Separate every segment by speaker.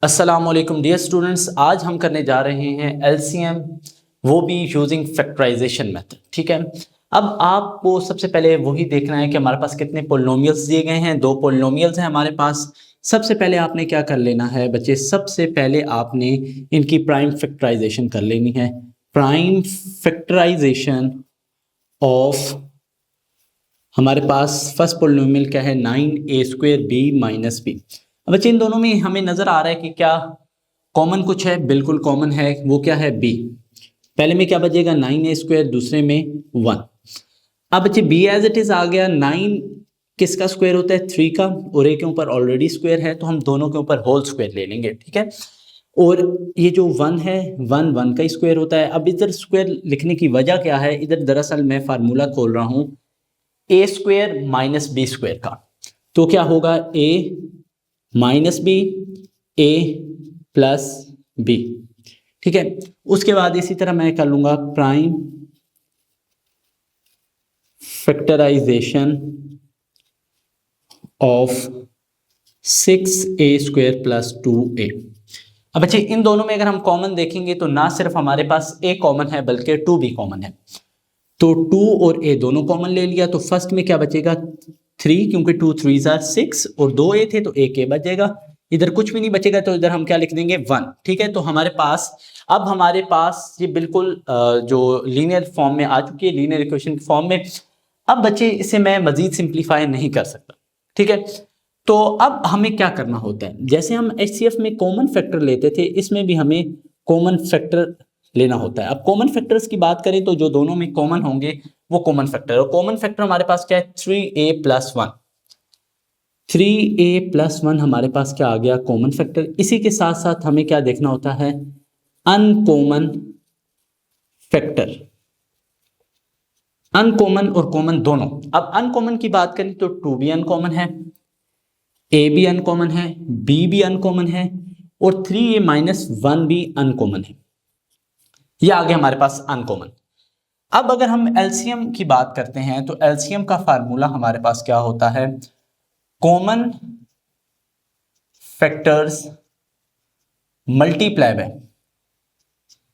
Speaker 1: अस्सलामुअलैकुम dear students, आज हम करने जा रहे हैं एलसीएम, वो भी यूजिंग फैक्टराइजेशन मेथड। ठीक है, अब आपको सबसे पहले वही देखना है कि हमारे पास कितने पोलिनोमियल्स दिए गए हैं। दो पोलिनोमियल्स हैं हमारे पास। सबसे पहले आपने क्या कर लेना है बच्चे, सबसे पहले आपने इनकी प्राइम फैक्टराइजेशन कर लेनी है। प्राइम फैक्टराइजेशन ऑफ हमारे पास फर्स्ट पोलिनोमियल क्या है, 9a² b माइनस बी। अब बच्चे इन दोनों में हमें नजर आ रहा है कि क्या कॉमन कुछ है, बिल्कुल कॉमन है। वो क्या है, b। पहले में क्या बचेगा 9a², दूसरे में 1। अब बच्चे b एज इट इज आ गया। 9 किसका स्क्वायर होता है, 3 का, और a के ऊपर ऑलरेडी स्क्वायर है तो हम दोनों के ऊपर होल स्क्वायर ले लेंगे। ठीक है, और ये जो 1 है, 1 का ही स्क्वायर होता है। अब इधर स्क्वायर लिखने की वजह क्या है, इधर दरअसल मैं फार्मूला खोल रहा हूं a² माइनस b² का। तो क्या होगा, a minus B, A plus B. ठीक है, उसके बाद इसी तरह मैं कर लूंगा prime factorization of 6a² plus 2a। अब बच्चे इन दोनों में अगर हम कॉमन देखेंगे तो ना सिर्फ हमारे पास a कॉमन है बल्कि 2 भी कॉमन है। तो 2 और a दोनों कॉमन ले लिया तो फर्स्ट में क्या बचेगा, 3, क्योंकि 2 3 are 6 और 2 a थे तो एक a बचेगा। इधर कुछ भी नहीं बचेगा तो इधर हम क्या लिख देंगे, 1। ठीक है, तो हमारे पास ये बिल्कुल जो लीनियर फॉर्म में आ चुकी है, लीनियर इक्वेशन फॉर्म में। अब बच्चे इसे मैं मजीद सिंप्लीफाई नहीं कर सकता। ठीक है, तो अब हमें क्या करना होता है, जैसे हम HCF में कॉमन फैक्टर लेते थे, इसमें भी हमें कॉमन फैक्टर लेना होता है। अब कॉमन फैक्टर्स की बात करें तो जो दोनों में कॉमन होंगे वो कॉमन फैक्टर, और कॉमन फैक्टर हमारे पास क्या है, 3a प्लस 1। 3a प्लस 1 हमारे पास क्या आ गया, कॉमन फैक्टर। इसी के साथ साथ हमें क्या देखना होता है, अनकॉमन फैक्टर। अनकॉमन और कॉमन दोनों। अब अनकॉमन की बात करें तो 2 भी अनकॉमन है, a भी अनकॉमन है, b भी अनकॉमन है, और 3a माइनस 1 भी अनकॉमन है। ये आ गया हमारे पास अनकॉमन। अब अगर हम एलसीएम की बात करते हैं तो एलसीएम का फार्मूला हमारे पास क्या होता है, common factors multiply by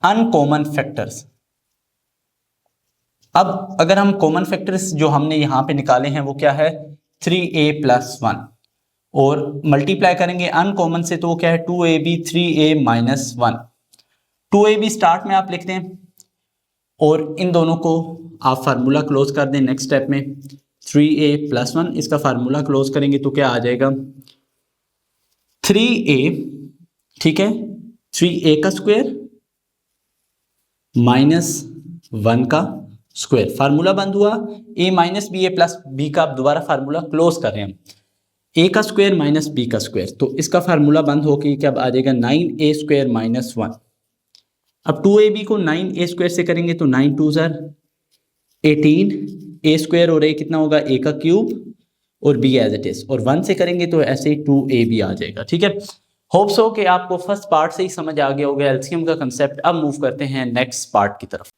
Speaker 1: uncommon factors. अब अगर हम कॉमन फैक्टर्स जो हमने यहां पे निकाले हैं वो क्या है, 3a प्लस 1, और मल्टीप्लाई करेंगे अनकॉमन से तो वो क्या है, 2ab 3a minus 1। 2ab start में आप लिखते हैं और इन दोनों को आप फार्मूला क्लोज कर दें। नेक्स्ट स्टेप में 3a प्लस 1, इसका फार्मूला क्लोज करेंगे तो क्या आ जाएगा, 3a, ठीक है, 3a का स्क्वायर माइनस 1 का स्क्वायर। फार्मूला बंद हुआ, a minus B, A plus B का आप दोबारा फार्मूला क्लोज कर रहे हैं, a का स्क्वायर माइनस b का स्क्वायर। तो इसका फार्मूला बंद होकर क्या आ जाएगा, 9a² माइनस 1। अब 2ab को 9a² से करेंगे तो 9 2 जार 18, a² और a कितना होगा, a का क्यूब और b एज इट इज, और 1 से करेंगे तो ऐसे ही 2ab आ जाएगा। ठीक है, होप्स हो कि आपको फर्स्ट पार्ट से ही समझ आ गया होगा एलसीएम का कंसेप्ट। अब मूव करते हैं नेक्स्ट पार्ट की तरफ।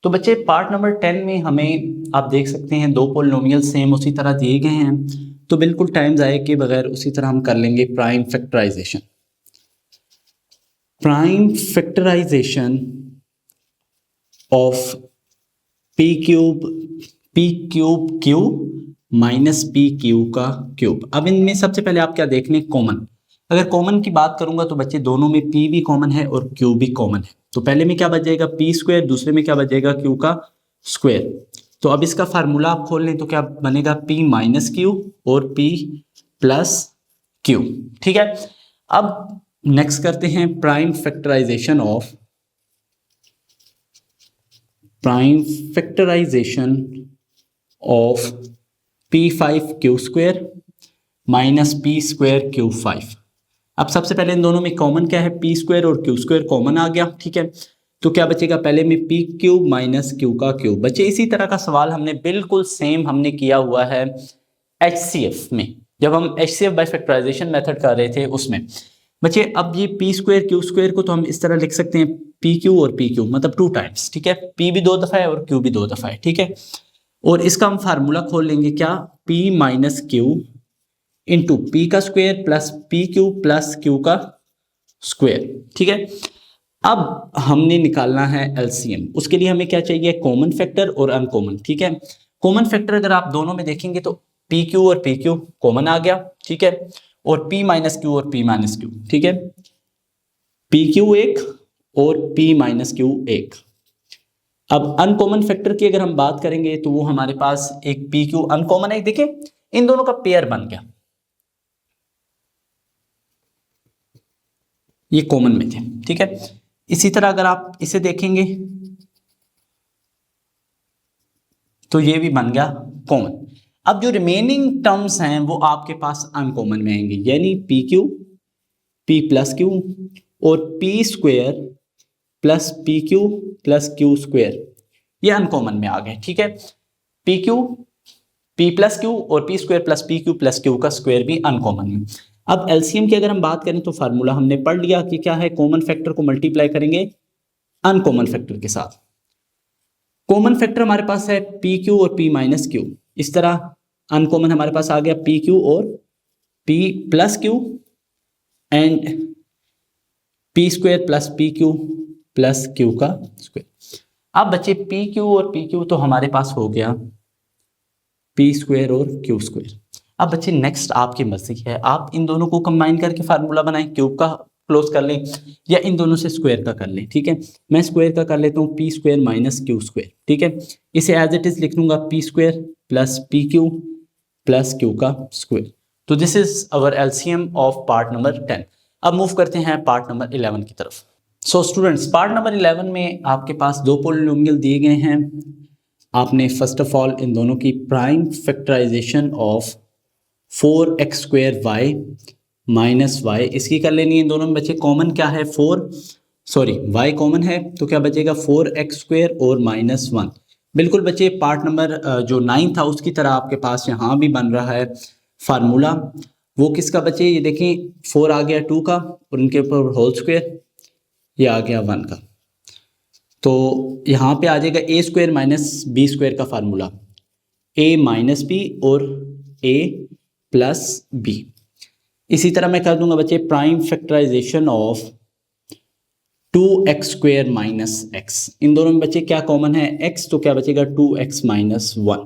Speaker 1: तो बच्चे पार्ट नंबर 10 में हमें आप देख सकते हैं दो पोलिनोमियल सेम उसी तरह दिए गए हैं, तो बिल्कुल टाइम जाए के बगैर उसी तरह हम कर लेंगे prime factorisation. Prime factorisation of p cube q minus pq का क्यूब। अब इनमें सबसे पहले आप क्या देख लें, कॉमन। अगर कॉमन की बात करूंगा तो बच्चे दोनों में p भी कॉमन है और q भी कॉमन है। तो पहले में क्या बचेगा, p², दूसरे में क्या बचेगा, q का स्क्वायर। तो अब इसका फार्मूला आप खोल लें तो क्या बनेगा, p माइनस q और p प्लस q। ठीक है, अब नेक्स्ट करते हैं prime factorization of p5q² minus p² q5। अब सबसे पहले इन दोनों में कॉमन क्या है, p² और q² कॉमन आ गया। ठीक है, तो क्या बचेगा, पहले में p³ माइनस q का क्यूब। बच्चे इसी तरह का सवाल हमने बिल्कुल सेम हमने किया हुआ है HCF में, जब हम HCF बाय फैक्टराइजेशन मेथड कर रहे थे उसमें। बच्चे अब ये p² q² को तो हम इस तरह लिख सकते हैं, pq और pq, मतलब 2 टाइम्स। ठीक है, p भी 2 दफा है और q भी 2 दफा है। ठीक है, और इसका हम फार्मूला खोल लेंगे, क्या, p minus q into P का square plus P Q plus Q का स्क्वायर। ठीक है, अब हमने निकालना है एलसीएम। उसके लिए हमें क्या चाहिए, कॉमन फैक्टर और अनकॉमन। ठीक है, कॉमन फैक्टर अगर आप दोनों में देखेंगे तो पी क्यू और पी क्यू कॉमन आ गया। ठीक है, और पी माइनस क्यू और पी माइनस क्यू। ठीक है, पी क्यू एक और पी माइनस क्यू एक। अब अनकॉमन फैक्टर की अगर हम बात करेंगे तो वो हमारे पास एक पी क्यू अनकॉमन है। देखिए इन दोनों का पेयर बन गया, ये कॉमन में थे। ठीक है, इसी तरह अगर आप इसे देखेंगे तो ये भी बन गया कॉमन। अब जो रिमेनिंग टर्म्स हैं वो आपके पास अनकॉमन में आएंगे, यानी P Q, P plus Q और P square plus P Q plus Q square, ये अनकॉमन में आ गए। ठीक है, P Q, P plus Q और पी स्क्वायर प्लस क्यू का स्क्वायर भी अनकॉमन में। अब एलसीएम की अगर हम बात करें तो फार्मूला हमने पढ़ लिया कि क्या है, कॉमन फैक्टर को मल्टीप्लाई करेंगे अनकॉमन फैक्टर के साथ। कॉमन फैक्टर हमारे पास है पी क्यू और पी माइनस क्यू, इस तरह अनकॉमन हमारे पास आ गया पी क्यू और P plus Q and P square plus P Q plus Q का स्क्वायर। अब बच्चे पी क्यू और पी क्यू तो हमारे पास हो गया पी स्क्वायर और क्यू स्क्वायर। अब बच्चे नेक्स्ट आपकी मर्जी है, आप इन दोनों को कंबाइन करके फार्मूला बनाएं, क्यूब का क्लोज कर लें या इन दोनों से स्क्वायर का कर लें। ठीक है, मैं स्क्वायर का कर लेता हूँ, P square minus Q square. ठीक है, इसे एज इट इज लिख लूंगा P square plus P Q plus Q का स्क्वायर। तो this is our LCM of part number 10। अब मूव करते हैं पार्ट नंबर 11 की तरफ। सो स्टूडेंट्स, पार्ट नंबर 11 में आपके पास दो पोलिनोमियल दिए गए हैं। आपने फर्स्ट ऑफ ऑल इन दोनों की prime factorisation of 4x square y minus y इसकी कर लेनी है। इन दोनों में बच्चे कॉमन क्या है, y कॉमन है तो क्या बचेगा 4x स्क्वायर और माइनस 1। बिल्कुल बच्चे पार्ट नंबर जो 9 था उसकी तरह आपके पास यहाँ भी बन रहा है फार्मूला। वो किसका बच्चे, ये देखें 4 आ गया 2 का और इनके ऊपर होल स्क्वायर, ये आ गया 1 का। तो यहाँ पे आ जाएगा A square minus B square का फार्मूला, a माइनस बी और a प्लस बी। इसी तरह मैं कर दूंगा बच्चे prime factorisation of 2x square minus x. इन दोनों में बच्चे क्या कॉमन है, x, तो क्या बचेगा 2x माइनस 1।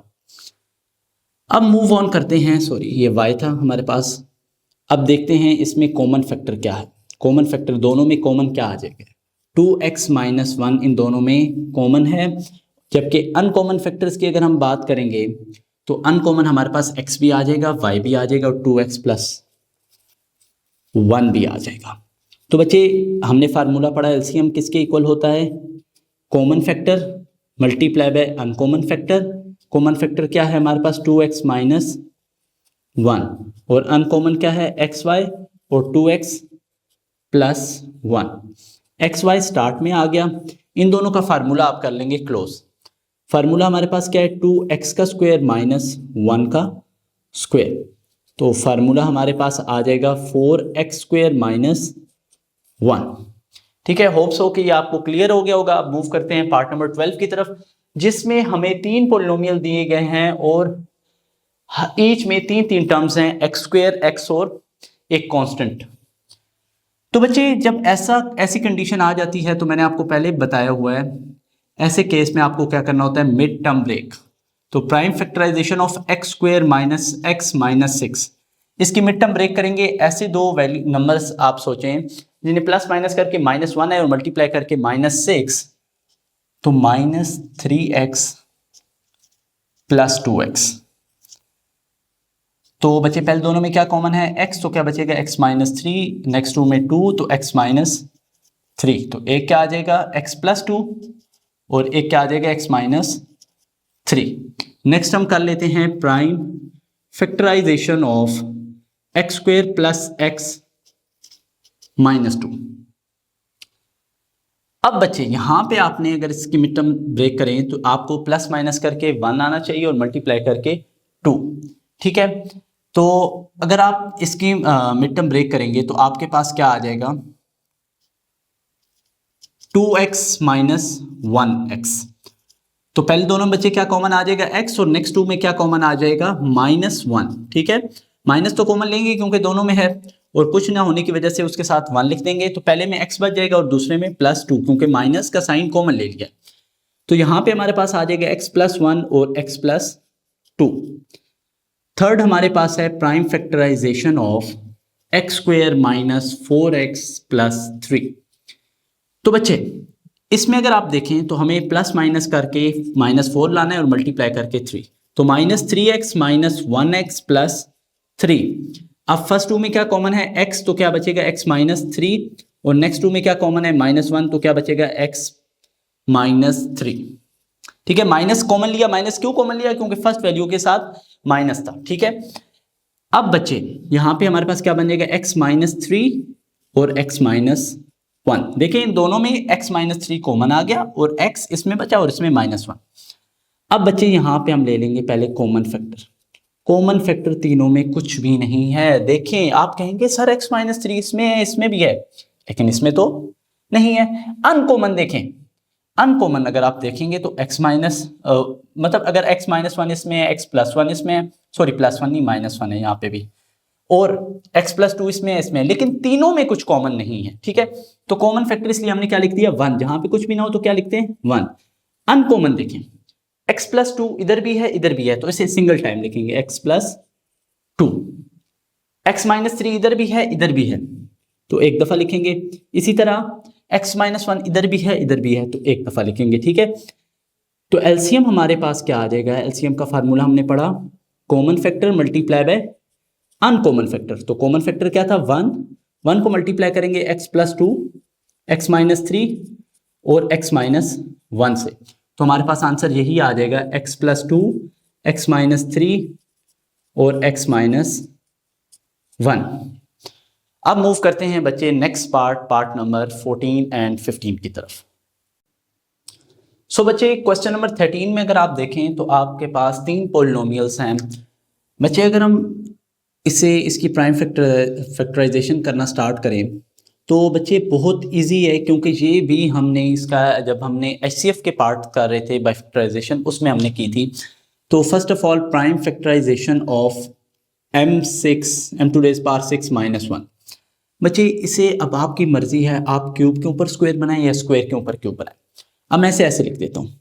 Speaker 1: अब मूव ऑन करते हैं, सॉरी ये y था हमारे पास। अब देखते हैं इसमें कॉमन फैक्टर क्या है। कॉमन फैक्टर दोनों में कॉमन क्या आ जाएगा, 2x माइनस 1 इन दोनों में कॉमन है। जबकि अनकॉमन फैक्टर्स की अगर हम बात करेंगे तो अनकॉमन हमारे पास x भी आ जाएगा, y भी आ जाएगा और 2x प्लस 1 भी आ जाएगा। तो बच्चे हमने फार्मूला पढ़ा एलसीएम किसके इक्वल होता है, common factor multiply by uncommon factor. Common factor क्या है हमारे पास 2x माइनस 1 और अनकॉमन क्या है xy और 2x प्लस 1। xy स्टार्ट में आ गया, इन दोनों का फार्मूला आप कर लेंगे क्लोज। फार्मूला हमारे पास क्या है 2x का स्क्वायर माइनस 1 का स्क्वायर। तो फार्मूला हमारे पास आ जाएगा 4x स्क्वायर माइनस 1। ठीक है, होप्स हो कि ये आपको क्लियर हो गया होगा। अब मूव करते हैं पार्ट नंबर 12 की तरफ, जिसमें हमें 3 पोलिनोमियल दिए गए हैं और ईच में 3 टर्म्स हैं, एक्स स्क्वायर, एक्स और एक कांस्टेंट। तो बच्चे जब ऐसी कंडीशन आ जाती है तो मैंने आपको पहले बताया हुआ है, ऐसे केस में आपको क्या करना होता है, मिड टर्म ब्रेक। तो prime factorisation of x square minus x minus 6, इसकी मिड टर्म ब्रेक करेंगे। ऐसे दो वैल्यू नंबर्स आप सोचें जिन्हें प्लस माइनस करके -1 है और मल्टीप्लाई करके -6, तो -3x प्लस 2x। तो बच्चे पहले दोनों में क्या कॉमन है, x, तो क्या बचेगा x माइनस 3, नेक्स्ट 2 में 2 तो x माइनस 3, तो एक क्या आ जाएगा x प्लस 2 और एक क्या आ जाएगा x माइनस 3। नेक्स्ट हम कर लेते हैं prime factorisation of x square plus x minus 2। अब बच्चे यहां पे आपने अगर इसकी मिड टर्म ब्रेक करें तो आपको प्लस माइनस करके 1 आना चाहिए और मल्टीप्लाई करके 2। ठीक है, तो अगर आप इसकी मिड टर्म ब्रेक करेंगे तो आपके पास क्या आ जाएगा 2x माइनस 1x। तो पहले दोनों बच्चे क्या कॉमन आ जाएगा x और नेक्स्ट 2 में क्या कॉमन आ जाएगा -1। ठीक है, माइनस तो कॉमन लेंगे क्योंकि दोनों में है, और कुछ ना होने की वजह से उसके साथ 1 लिख देंगे, तो पहले में x बच जाएगा और दूसरे में +2, क्योंकि माइनस का साइन कॉमन ले लिया। तो यहाँ पे हमारे पास आ जाएगा x+1 और x+2। थर्ड हमारे पास है prime factorization of x² - 4x+3। तो बच्चे इसमें अगर आप देखें तो हमें प्लस माइनस करके -4 लाना है और मल्टीप्लाई करके 3, तो -3x - 1x+3। अब फर्स्ट टू में क्या कॉमन है x, तो क्या बचेगा x -3, और नेक्स्ट टू में क्या कॉमन है -1, तो क्या बचेगा x -3। ठीक है, माइनस कॉमन लिया। माइनस क्यों कॉमन लिया? क्योंकि फर्स्ट वैल्यू के साथ माइनस था। ठीक है, अब बच्चे यहां पे हमारे पास क्या बन जाएगा x -3 और x -1। देखिए इन दोनों में x -3 कॉमन आ गया और x इसमें बचा और इसमें -1। अब बच्चे यहां पे हम ले लेंगे पहले कॉमन फैक्टर। कॉमन फैक्टर तीनों में कुछ भी नहीं है। देखें आप कहेंगे सर x -3 इसमें है, इसमें भी है, लेकिन इसमें तो नहीं है। अनकॉमन देखें, अनकॉमन अगर आप देखेंगे तो मतलब अगर x -1 इसमें है, x+1 इसमें है, सॉरी +1 नहीं -1 है यहाँ पे भी, और x+2 इसमें है, इसमें, लेकिन तीनों में कुछ कॉमन नहीं है। ठीक है, तो कॉमन फैक्टर इसलिए हमने क्या लिख दिया 1। जहां पे कुछ भी ना हो तो क्या लिखते हैं 1। अनकॉमन देखें x+2 इधर भी है इधर भी है, तो इसे सिंगल टाइम लिखेंगे x+2। x -3 इधर भी है इधर भी है, तो एक दफा लिखेंगे। इसी तरह x -1 इधर भी है इधर भी है, तो एक दफा लिखेंगे। ठीक है, तो एलसीएम हमारे पास क्या आ जाएगा? एलसीएम का फार्मूला हमने पढ़ा, common factor multiply by uncommon factor. तो कॉमन फैक्टर क्या था 1 को मल्टीप्लाई करेंगे x+2, x -3 और x -1 से, तो हमारे पास आंसर यही आ जाएगा x+2, x -3 और x -1। अब मूव करते हैं बच्चे नेक्स्ट पार्ट नंबर 14 एंड 15 की तरफ। सो बच्चे क्वेश्चन नंबर 13 में अगर आप देखें तो आपके पास 3 पॉलिनोमियल्स हैं। बच्चे अगर हम इसकी प्राइम फैक्टराइजेशन करना स्टार्ट करें तो बच्चे बहुत इजी है, क्योंकि ये भी हमने इसका जब हमने एचसीएफ के पार्ट कर रहे थे बाय फैक्टराइजेशन उसमें हमने की थी। तो first of all prime factorisation of m6 -1। बच्चे इसे अब आपकी मर्जी है, आप क्यूब के ऊपर स्क्वायर बनाएं या स्क्वायर के ऊपर क्यूब बनाएं। अब मैं ऐसे लिख देता हूँ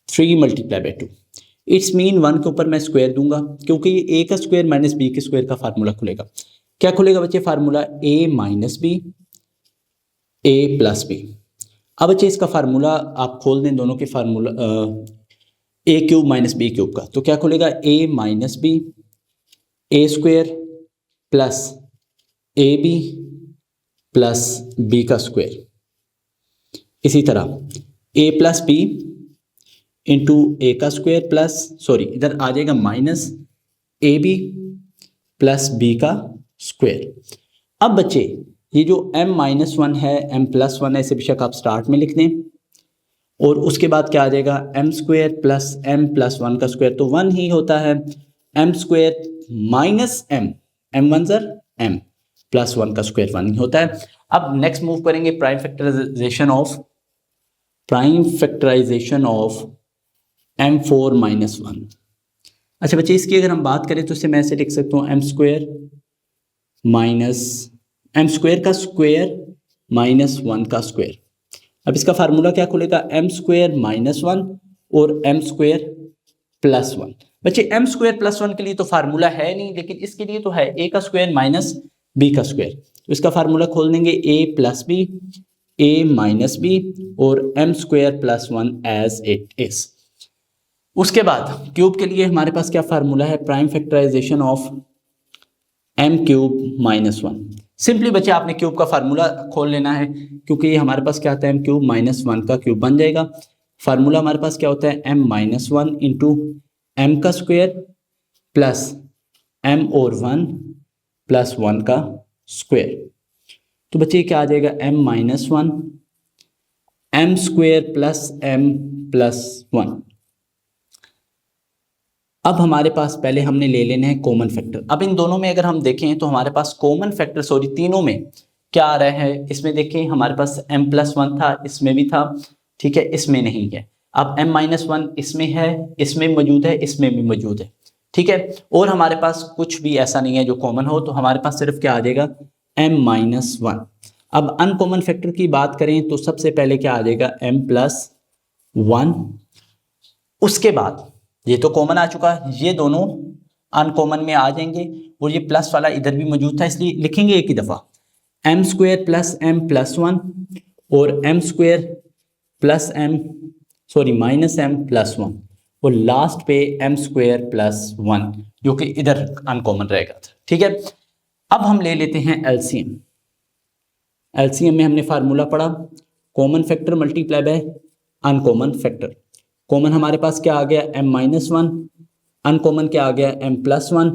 Speaker 1: 3 × 2। इट्स मीन 1 के ऊपर मैं स्क्वायर दूंगा, क्योंकि ये a का स्क्वायर माइनस b के स्क्वायर का फार्मूला खुलेगा। क्या खुलेगा बच्चे? Formula a - b a + b। अब बच्चे इसका फार्मूला आप खोल दें दोनों के फार्मूला a³ - b³ का, तो क्या खुलेगा? a - b a² plus ab plus b का स्क्वायर। इसी तरह a + b इंटू a का स्क्वायर प्लस, सॉरी इधर आ जाएगा -ab प्लस b का स्क्वायर। अब बच्चे ये जो m -1 है, m+1 है, इसे बेशक आप स्टार्ट में लिख दें, और उसके बाद क्या आ जाएगा m² प्लस m+1 का स्क्वायर, तो 1 ही होता है। m² minus m1 m plus 1 का स्क्वायर 1 ही होता है। अब नेक्स्ट मूव करेंगे प्राइम फैक्टराइजेशन ऑफ m4 - 1। अच्छा बच्चे इसकी अगर हम बात करें तो इसे मैं ऐसे लिख सकता हूँ m² माइनस m² का स्क्वायर -1 का स्क्वायर। अब इसका फार्मूला क्या खुलेगा? m² - 1 और m² प्लस 1। बच्चे m² प्लस 1 के लिए तो फार्मूला है नहीं, लेकिन इसके लिए तो है a का स्क्वायर माइनस b का स्क्वायर। तो इसका फार्मूला खोल देंगे a + b a - b और m² plus 1 as it is. उसके बाद क्यूब के लिए हमारे पास क्या फार्मूला है? Prime factorization of m³ - 1। Simply बच्चे आपने क्यूब का फार्मूला खोल लेना है, क्योंकि ये हमारे पास क्या आता है m³ - 1 का क्यूब बन जाएगा। फार्मूला हमारे पास क्या होता है? m - 1 इंटू m का स्क्वायर प्लस m और 1 प्लस 1 का स्क्वायर। तो बच्चे क्या आ जाएगा? m - 1 m² plus m plus 1। अब हमारे पास पहले हमने ले लेना है कॉमन फैक्टर। अब इन दोनों में अगर हम देखें तो हमारे पास कॉमन फैक्टर, सॉरी तीनों में क्या आ रहा है? इसमें देखें हमारे पास m+1 था, इसमें भी था, ठीक है, इसमें नहीं है। अब m - 1 इसमें है, इसमें मौजूद है, इसमें भी मौजूद है, ठीक है। और हमारे पास कुछ भी ऐसा नहीं है जो कॉमन हो, तो हमारे पास सिर्फ क्या आ जाएगा m-1। अब अनकॉमन फैक्टर की बात करें तो सबसे पहले क्या आ जाएगा m+1। उसके बाद ये तो कॉमन आ चुका है, ये दोनों अनकॉमन में आ जाएंगे और ये प्लस वाला इधर भी मौजूद था इसलिए लिखेंगे एक ही दफा m² + m+1 और m² + m-m+1 और लास्ट पे m² + 1 जो कि इधर अनकॉमन रहेगा। ठीक है, अब हम ले लेते हैं एलसीएम। एलसीएम में हमने फार्मूला पढ़ा common factor multiply by uncommon factor. Common हमारे पास क्या आ गया m-1, अनकॉमन क्या आ गया m+1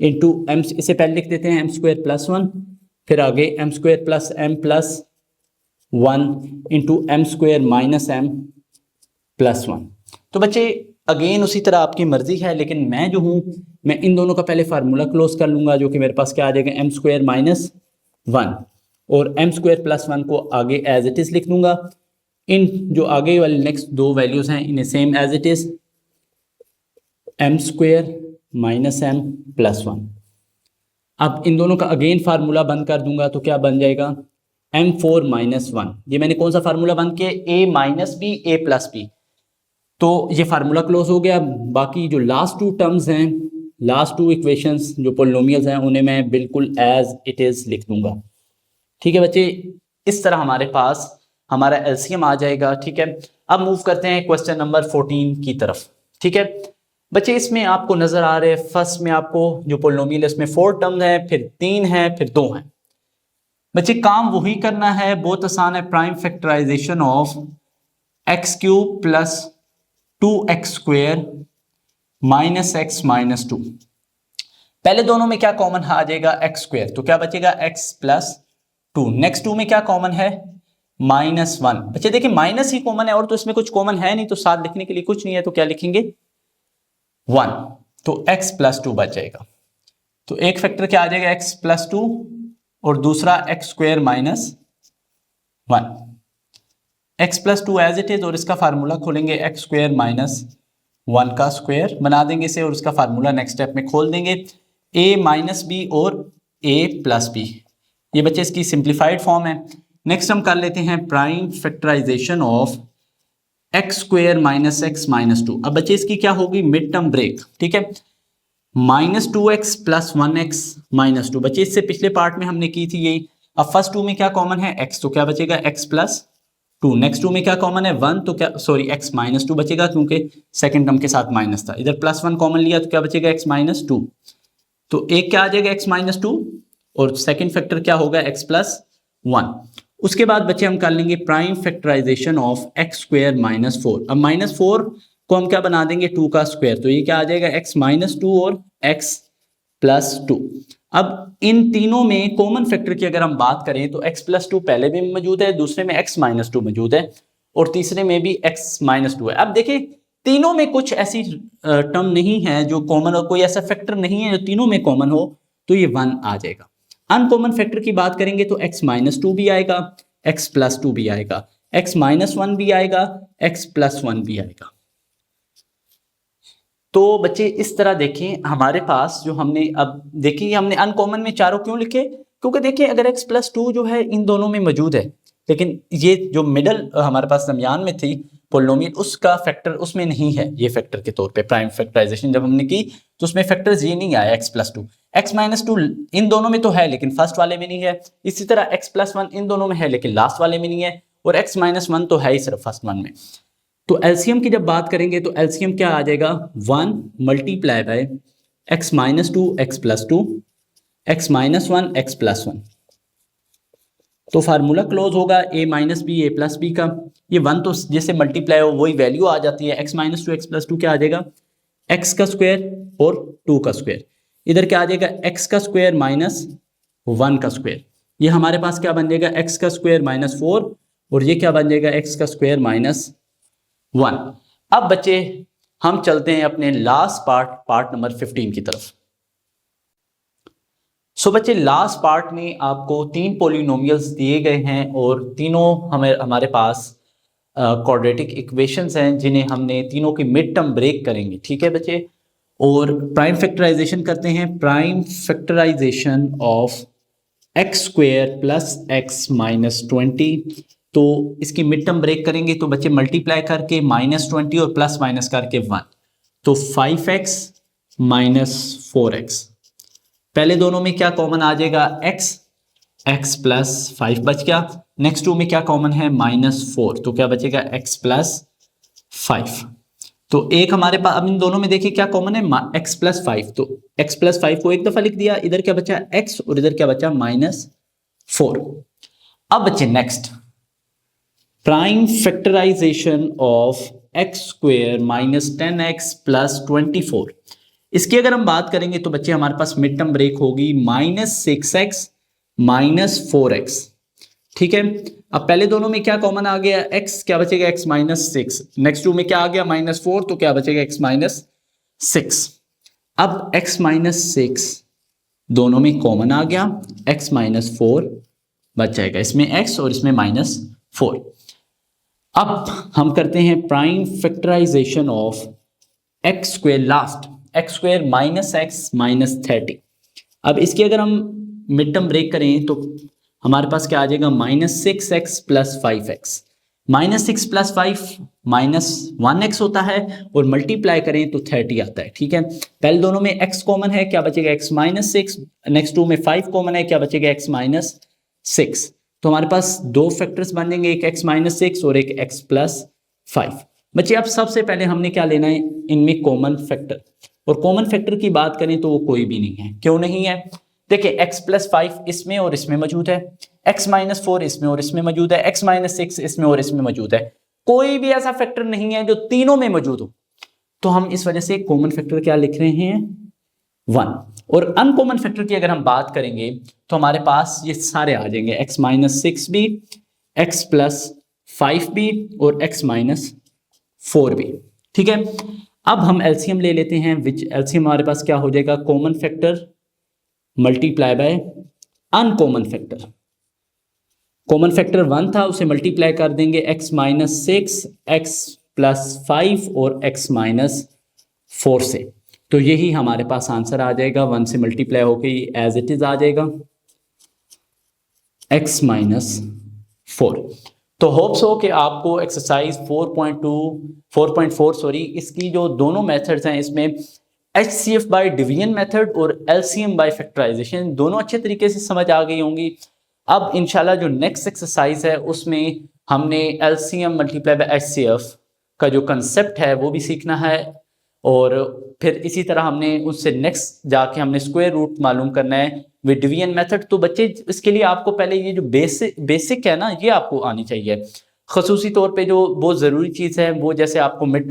Speaker 1: इंटू m, इसे पहले लिख देते हैं m² + 1, फिर आगे m² + m+1 into m² - m+1। तो बच्चे अगेन उसी तरह आपकी मर्जी है, लेकिन मैं जो हूँ मैं इन दोनों का पहले फार्मूला क्लोज कर लूंगा जो कि मेरे पास क्या आ जाएगा m² - 1 और m² + 1 को आगे एज इट इज लिख दूंगा। इन जो आगे वाले नेक्स्ट दो वैल्यूज हैं इन्हें same as it is m² - m+1। अब इन दोनों का अगेन फार्मूला बंद कर दूंगा तो क्या बन जाएगा m4 - 1। ये मैंने कौन सा फार्मूला बंद किया a - b a + b, तो ये फार्मूला क्लोज हो गया। बाकी जो लास्ट टू टर्म्स हैं, लास्ट टू इक्वेशंस जो पोलिनोमियल्स हैं उन्हें मैं बिल्कुल एज इट इज लिख दूंगा। ठीक है बच्चे, इस तरह हमारे पास हमारा एलसीएम आ जाएगा। ठीक है, अब मूव करते हैं क्वेश्चन नंबर 14 की तरफ। ठीक है बच्चे, इसमें आपको नजर आ रहे हैं फर्स्ट में आपको जो पोलिनोमियल है इसमें 4 टर्म है, फिर 3 है, फिर 2 है। बच्चे काम वही करना है, बहुत आसान है। Prime factorisation of x³ + 2x² - x - 2। पहले दोनों में क्या कॉमन आ जाएगा x², तो क्या बचेगा x + 2। नेक्स्ट 2 में क्या कॉमन है -1। बच्चे देखिए माइनस ही कॉमन है और तो इसमें कुछ कॉमन है नहीं, तो साथ लिखने के लिए कुछ नहीं है, तो क्या लिखेंगे 1, तो x + 2 बच जाएगा। तो एक फैक्टर क्या आ जाएगा x + 2 और दूसरा x² - 1। x + 2 as it is और इसका फार्मूला खोलेंगे x² - 1 का स्क्वायर बना देंगे इसे और इसका फार्मूला नेक्स्ट स्टेप में खोल देंगे a - b और a + b। ये बच्चे इसकी सिंप्लीफाइड फॉर्म है। नेक्स्ट हम कर लेते हैं prime factorization of x² - x - 2। अब बच्चे इसकी क्या होगी मिड टर्म ब्रेक। ठीक है, -2x + 1x - 2। बच्चे इससे पिछले पार्ट में हमने की थी यही। अब फर्स्ट 2 में क्या कॉमन है x, तो क्या बचेगा x + 2। नेक्स्ट 2 में क्या कॉमन है 1, तो क्या सॉरी x - 2 बचेगा क्योंकि सेकंड टर्म के साथ माइनस था। इधर +1 कॉमन लिया तो क्या बचेगा x - 2। तो एक क्या आ जाएगा x - 2 और सेकंड फैक्टर क्या होगा x + 1। उसके बाद बच्चे हम कर लेंगे प्राइम फैक्टराइजेशन ऑफ x² - 4। अब -4 को हम क्या बना देंगे 2 का स्क्वायर, तो ये क्या आ जाएगा x - 2 और x + 2। अब इन तीनों में कॉमन फैक्टर की अगर हम बात करें तो x + 2 पहले भी मौजूद है, दूसरे में x - 2 मौजूद है और तीसरे में भी x - 2 है। अब देखिए तीनों में कुछ ऐसी टर्म नहीं है जो कॉमन हो, कोई ऐसा फैक्टर नहीं है जो तीनों में कॉमन हो, तो ये 1 आ जाएगा। अनकॉमन फैक्टर की बात करेंगे तो x - 2 भी आएगा, x + 2 भी आएगा, x - 1 भी आएगा, x + 1 भी आएगा। तो बच्चे इस तरह देखें हमारे पास जो हमने अब देखिए हमने अनकॉमन में चारों क्यों लिखे, क्योंकि देखिए अगर x + 2 जो है इन दोनों में मौजूद है, लेकिन ये जो मिडल हमारे पास दरमियान में थी पोलिनोमियल उसका फैक्टर उसमें नहीं है। ये फैक्टर के तौर पे प्राइम फैक्टराइजेशन जब हमने की तो उसमें फैक्टर्स ये नहीं आया x + 2। x - 2 इन दोनों में तो है लेकिन फर्स्ट वाले में नहीं है। इसी तरह x + 1 इन दोनों में है लेकिन लास्ट वाले में नहीं है, और x - 1 तो है ही सिर्फ फर्स्ट वन में। तो एलसीएम की जब बात करेंगे तो एलसीएम क्या आ जाएगा 1 × x - 2 x + 2 x - 1 x + 1। तो फार्मूला क्लोज होगा a - b a + b का। ये 1 तो जैसे मल्टीप्लाई हो वही वैल्यू आ जाती है। x - 2 x + 2 क्या आ जाएगा x का स्क्वायर और 2 का स्क्वायर। इधर क्या आ जाएगा x का स्क्वायर - 1 का स्क्वायर। ये हमारे पास क्या बन जाएगा x का स्क्वायर -4 और ये क्या बन जाएगा x का स्क्वायर -1। अब बच्चे हम चलते हैं अपने लास्ट पार्ट नंबर 15 की तरफ। सो बच्चे लास्ट पार्ट में आपको 3 पॉलिनोमियल्स दिए गए हैं और तीनों हमारे पास क्वाड्रेटिक इक्वेशंस हैं जिन्हें हमने तीनों की मिड टर्म ब्रेक करेंगे। ठीक है बच्चे, और प्राइम फैक्टराइजेशन करते हैं, prime factorisation of x square plus x minus 20। तो इसकी मिड टर्म ब्रेक करेंगे तो बच्चे मल्टीप्लाई करके -20 और प्लस माइनस करके 1, तो 5x माइनस 4x। पहले दोनों में क्या कॉमन आ जाएगा, x प्लस 5 बच गया। नेक्स्ट टू में क्या कॉमन है, -4, तो क्या बचेगा x प्लस 5। तो एक हमारे पास, अब इन दोनों में देखिए क्या कॉमन है, x प्लस 5, तो x प्लस 5 को एक दफा लिख दिया, इधर क्या बचा x और इधर क्या बचा -4। अब बच्चे next, prime factorisation of x square minus 10x plus 24। इसकी अगर हम बात करेंगे तो बच्चे हमारे पास मिड टर्म ब्रेक होगी -6x माइनस 4x। ठीक है, अब पहले दोनों में क्या कॉमन आ गया, x क्या बचेगा x माइनस 6, नेक्स्ट टू में क्या आ गया -4, तो क्या बचेगा x माइनस 6। अब x माइनस 6 दोनों में कॉमन आ गया, x माइनस 4 बच जाएगा, इसमें x और इसमें -4। अब हम करते हैं prime factorisation of x square, last x square minus x minus 30। अब इसकी अगर हम मिड टर्म ब्रेक करें तो हमारे पास क्या आ जाएगा, -6x plus 5x। -6 plus 5 -1x होता है और मल्टीप्लाई करें तो 30 आता है। ठीक है, पहले दोनों में x कॉमन है, क्या बचेगा x माइनस 6, नेक्स्ट टू में 5 कॉमन है, क्या बचेगा x माइनस 6। तो हमारे पास दो फैक्टर्स बन जाएंगे, एक x माइनस 6 और एक x प्लस 5। बच्चे अब सबसे पहले हमने क्या लेना है, इनमें कॉमन फैक्टर, और कॉमन फैक्टर की बात करें तो वो कोई भी नहीं है। क्यों नहीं है, देखिए x प्लस 5 इसमें और इसमें मौजूद है, x माइनस 4 इसमें और इसमें मौजूद है, x माइनस 6 इसमें और इसमें मौजूद है। कोई भी ऐसा फैक्टर नहीं है जो तीनों में मौजूद हो। तो हम इस वजह से कॉमन फैक्टर क्या लिख रहे हैं, 1। और अनकॉमन फैक्टर की अगर हम बात करेंगे तो हमारे पास ये सारे आ जाएंगे, x माइनस 6 भी, x प्लस 5 भी और x माइनस 4 भी। ठीक है, अब हम एलसीएम ले लेते हैं, विच एलसीएम हमारे पास क्या हो जाएगा, common factor multiply by uncommon factor. Common factor 1 था, उसे मल्टीप्लाई कर देंगे x माइनस 6, x प्लस 5 और x माइनस 4 से। तो यही हमारे पास आंसर आ जाएगा, 1 से मल्टीप्लाई होकर एज इट इज आ जाएगा x माइनस 4। तो होप्स हो कि आपको एक्सरसाइज 4.4 सॉरी, इसकी जो दोनों मेथड्स हैं, इसमें HCF बाय डिवीजन मेथड और LCM बाय फैक्टराइजेशन दोनों अच्छे तरीके से समझ आ गई होंगी। अब इंशाल्लाह जो नेक्स्ट एक्सरसाइज है उसमें हमने LCM मल्टीप्लाई बाय HCF का जो कंसेप्ट है वो भी सीखना है, और फिर इसी तरह हमने उससे नेक्स्ट जाके हमने स्क्वायर रूट मालूम करना है विद डिवीजन मेथड। तो बच्चे इसके लिए आपको पहले ये जो बेसिक है ना, ये आपको आनी चाहिए। खसूसी तौर पे जो बहुत ज़रूरी चीज़ है वो, जैसे आपको मिड टर्म